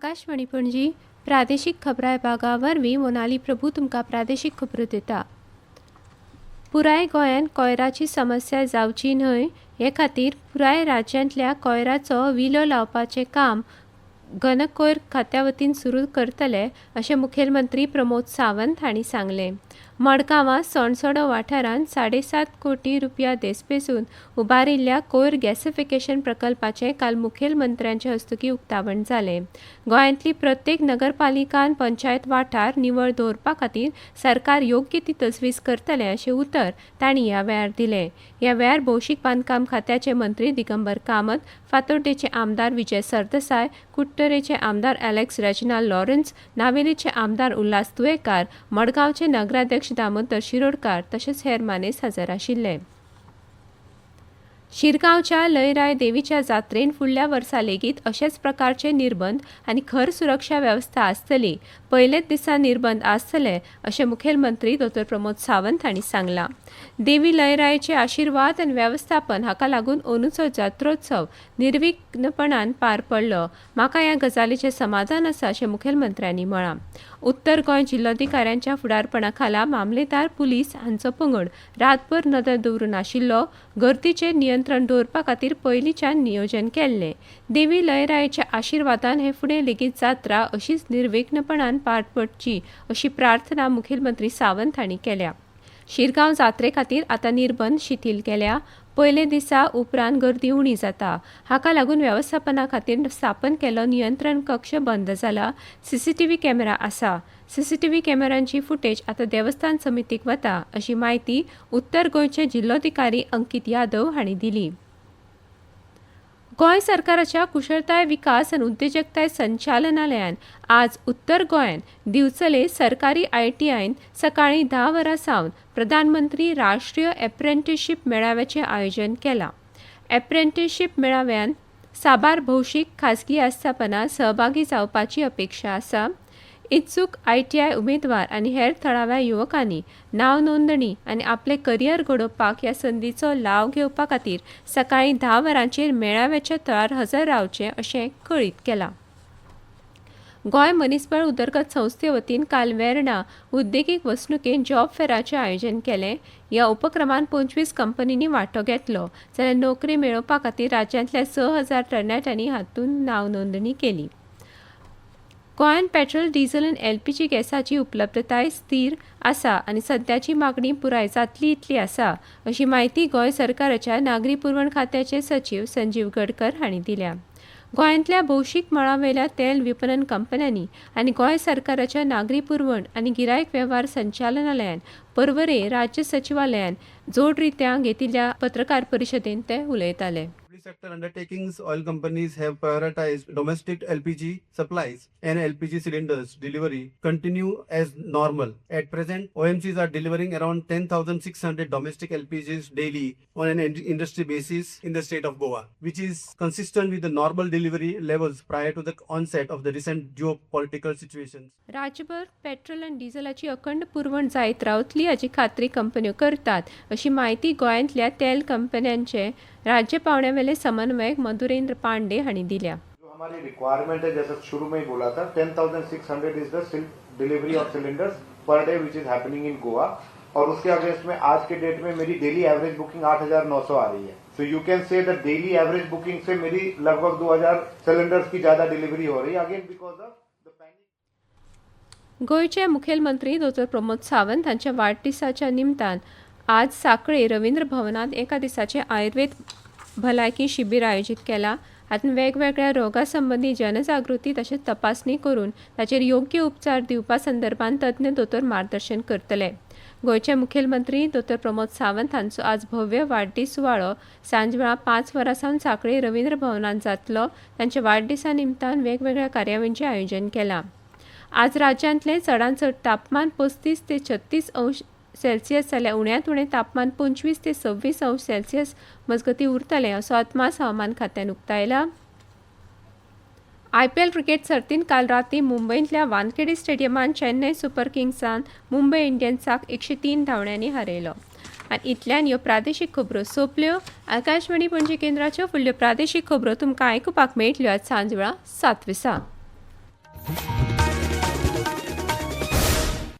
आकाशवाणी पणजी प्रादेशीक खबरां विभागा वरवीं मोनाली प्रभू तुमकां प्रादेशीक खबरो दिता। पुराय गोंयांत कोयराची समस्या जावची न्हय हे खातीर पुराय राज्यांतल्या कोयराचो विलो लावपाचें काम घनकोयर खात्या वतीन सुरू करतले अशें मुखेलमंत्री प्रमोद सावंत हांणी सांगलें। मडगांवां सणसोडो वाठारांत 7.5 कोटी रुपया देसपेसून उबारिल्ल्या कोयर गॅसिफिकेशन प्रकल्पाचें काल मुखेलमंत्र्यांचे हस्तुकीं उक्तावण जालें। गोंयांतली प्रत्येक नगरपालिकान पंचायत वाठार निवळ दवरपा खातीर सरकार योग्य ती तजवीज करतले अशें उतर तांणी ह्या वेळार दिलें। ह्या वेळार भौशीक बांदकाम खात्याचे मंत्री दिगंबर कामत, फातोड्डेचे आमदार विजय सरदेसाय, कुट्टरेचे आमदार अलेक्स रेजिनाल्ड लॉरेन्स, नावेलीचे आमदार उल्हास तुयेकार, मडगांवचे नगराध्यक्ष दामोदर शिरोडकार तशेंच हेर मानेस हजर आशिल्ले। शिरगांवच्या लयराय देवीच्या जात्रेन फुडल्या वर्सा लेगीत अशेच प्रकारचे निर्बंध आनी खर सुरक्षा वेवस्था आसतली। पयलेच दिसा निर्बंध आसतले अशें मुखेलमंत्री डॉ प्रमोद सावंत हांणी सांगलां। देवी लयरायचे आशिर्वाद आनी वेवस्थापन हाका लागून अंदूचो जात्रोत्सव निर्विघ्नपणान पार पडलो। म्हाका ह्या गजालीचें समाधान आसा अशें मुखेलमंत्र्यांनी म्हळां। उत्तर गोंय जिल्लोधिकाऱ्यांच्या फुडारपणा खाला मामलेदार पुलीस हांचो पंगड रातभर नदर दवरून आशिल्लो। गर्दीचेर नियंत्रण दवरपा खातीर पयलींच्यान नियोजन केल्लें। देवी लयरायच्या आशिर्वादान हे फुडें लेगीत जात्रा अशीच निर्विघ्नपणान पार पडची अशी प्रार्थना मुखेलमंत्री सावंत हांणी केल्या। शिरगांव जात्रे खातीर आतां निर्बंध शिथील केल्या। पयले दिसा उपरांत गर्दी उणी जाता। हाका लागून वेवस्थापना खातीर स्थापन केल्लो नियंत्रण कक्ष बंद जाला। सीसीटीव्ही कॅमेरा आसा। सीसीटीव्ही कॅमेरांची फुटेज आतां देवस्थान समितीक वता अशी माहिती उत्तर गोंयचे जिल्लोधिकारी अंकीत यादव हांणी दिली। गोंय सरकाराच्या कुशळताय विकास आनी उद्देजकताय संचालनालयान आज उत्तर गोंयांत दिवचले सरकारी ITIन सकाळीं 10 वरां सावन प्रधानमंत्री राष्ट्रीय एप्रेंटिसशीप मेळाव्याचें आयोजन केलां। एप्रेंटिसशीप मेळाव्यांत साबार भौशीक खाजगी आस्थापनां सहभागी जावपाची अपेक्षा आसा। इत्सूक ITI उमेदवार आनी हेर थळाव्या युवकांनी नांव नोंदणी आनी आपलें करियर घडोवपाक ह्या संदीचो लाव घेवपा खातीर सकाळीं 10 वरांचेर मेळाव्याच्या थळार हजर रावचें अशें कळीत केलां। गोंय मनीसबळ उदरगत संस्थे वतीन काल वेर्णा उद्देगीक वसणुकेंत जॉब फेराचें आयोजन केलें। ह्या उपक्रमांत 25 कंपनींनी वांटो घेतलो जाल्यार नोकरी मेळोवपा खातीर राज्यांतल्या 6,000 तरणाट्यांनी हातूंत नांव नोंदणी केली। गोंयांत पेट्रोल, डिझेल आनी LPG गॅसाची उपलब्धताय स्थिर आसा आनी सद्याची मागणी पुराय जातली इतली आसा अशी माहिती गोंय सरकाराच्या नागरी पुरवण खात्याचे सचीव संजीव गडकर हांणी दिल्या। गोंयांतल्या भौशीक मळावेल्या तेल विपणन कंपन्यांनी आनी गोंय सरकाराच्या नागरी पुरवण आनी गिरायक वेव्हार संचालनालयान पर्वरे राज्य सचिवालयान जोड घेतिल्ल्या पत्रकार परिशदेंत ते उलयताले। Sector undertakings, oil companies have prioritized domestic LPG supplies and LPG cylinders delivery continue as normal. At present, OMCs are delivering around 10,600 domestic LPGs daily on an industry basis in the state of Goa, which is consistent with the normal delivery levels prior to the onset of the recent geopolitical situations. राज्यभर petrol आनी डिझेलाची अखंड पुरवण जायत रावतली हाची खात्री कंपन्यो करतात अशी माहिती गोंयांतल्या तेल कंपन्यांचे राज्य पावण्यावेले समन्वयक मधुरेंद्र पांडे हांणी दिल्या। जो हमारी रिक्वायरमेंट है, जैसा शुरू में ही बोला था, 10,600 is the delivery of cylinders per day which is happening in Goa. और उसके अगेंस्ट में आज के डेट में मेरी डेली एवरेज बुकिंग 8,900 आ रही है। So you can say the daily average booking से मेरी लगभग 2,000 सिलेंडर्स की ज्यादा डिलीवरी हो रही है, again because of the panic. गोंयचे मुखेलमंत्री डॉ प्रमोद सावंत हांच्या वाडदिसाच्या निमतान आज साखळे रवींद्र भवनांत एका दिसाचें आयुर्वेद भलायकी शिबीर आयोजीत केलां। हातूंत वेगवेगळ्या रोगां संबंधी जनजागृती तशेंच तपासणी करून ताचेर योग्य उपचार दिवपा संदर्भात तज्ञ दोतोर मार्गदर्शन करतले। गोंयचे मुखेलमंत्री डॉ प्रमोद सावंत हांचो आज भव्य वाडदीस सुवाळो सांजवेळा 5 वरां सावन साखळे रवींद्र भवनांत जातलो। तांच्या वाडदिसा निमतान वेगवेगळ्या कार्यावळींचें आयोजन केलां। आज राज्यांतलें चडांत चड तापमान 35 ते 36 अंश सेल्सियस जाल्यार उण्यांत उणें तापमान 25 ते 26 अंश सेल्सियस मजगतीं उरतलें असो अदमास हवामान खात्यान उक्तायला। IPL क्रिकेट सर्तींत काल रातीं मुंबयंतल्या वानखेडे स्टेडियमांत चेन्नई सुपर किंग्सान मुंबय इंडियन्साक 103 धांवड्यांनी हारयलो। आनी इतल्यान ह्यो प्रादेशीक खबरो सोंपल्यो। आकाशवाणी पणजी केंद्राच्यो फुडल्यो प्रादेशीक खबरो तुमकां आयकुपाक मेळटल्यो आज सांजवेळा 7 दिसा।